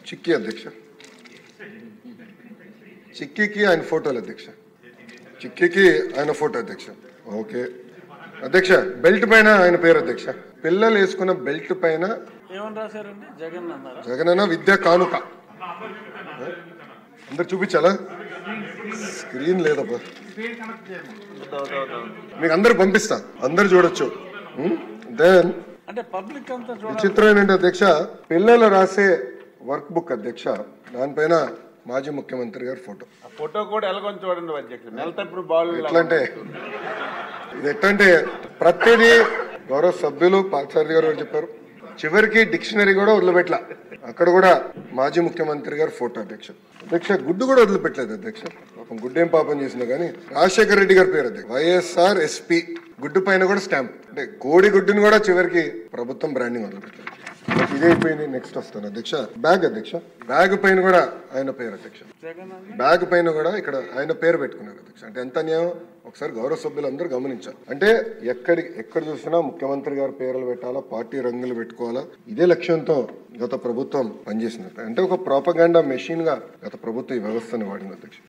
చిక్కీ అధ్యక్ష. చిక్కీకి ఆయన ఫోటోలు అధ్యక్ష. చిక్కీకి ఆయన ఫోటో అధ్యక్ష. ఓకే అధ్యక్ష. బెల్ట్ పైన ఆయన పేరు అధ్యక్ష. పిల్లలు వేసుకున్న బెల్ట్ పైన ఏమని రాశారండి? జగన్ అన్నారా? జగనన్న విద్యా కానుక. అందరు చూపించాలా? స్క్రీన్ లేదబ్బా, మీకు అందరు పంపిస్తా, అందరు చూడొచ్చు. దెన్ అంటే పబ్లిక్ అంతా విచిత్రం ఏంటంటే అధ్యక్ష, పిల్లలు రాసే వర్క్ బుక్ అధ్యక్ష, దానిపైన మాజీ ముఖ్యమంత్రి గారి ఫోటో. ఫోటో కూడా ఎలాగొని చూడండి అధ్యక్షుడు. నెలతప్పుడు బాల్ ఎట్లంటే ఇది ఎట్లంటే ప్రతిదీ గౌరవ సభ్యులు పార్థసారథి గారు చెప్పారు, చివరికి డిక్షనరీ కూడా వదిలిపెట్టలా. అక్కడ కూడా మాజీ ముఖ్యమంత్రి గారు ఫోటో అధ్యక్ష. అధ్యక్ష గుడ్డు కూడా వదిలిపెట్టలేదు అధ్యక్ష. పాపం గుడ్డు ఏం పాపం చేసినా కానీ రాజశేఖర రెడ్డి గారి పేరు అధ్యక్ష. వైఎస్ఆర్ ఎస్పీ గుడ్డు పైన కూడా స్టాంప్. అంటే కోడి గుడ్డుని కూడా చివరికి ప్రభుత్వం బ్రాండింగ్ వదిలిపెట్టారు. ఇదే అయిపోయింది. నెక్స్ట్ వస్తాను అధ్యక్ష. బ్యాగ్ అధ్యక్ష. బ్యాగ్ పైన కూడా ఆయన పేరు అధ్యక్ష. బ్యాగ్ పైన కూడా ఇక్కడ ఆయన పేరు పెట్టుకున్నారు అధ్యక్ష. అంటే ఎంత న్యాయం ఒకసారి గౌరవ సభ్యులు అందరూ గమనించాలి. అంటే ఎక్కడ చూసినా ముఖ్యమంత్రి గారి పేర్లు పెట్టాలా, పార్టీ రంగులు పెట్టుకోవాలా, ఇదే లక్ష్యంతో గత ప్రభుత్వం పనిచేసింది. అంటే ఒక ప్రోపగాండా మెషిన్ గా గత ప్రభుత్వం ఈ వ్యవస్థను వాడింది అధ్యక్ష.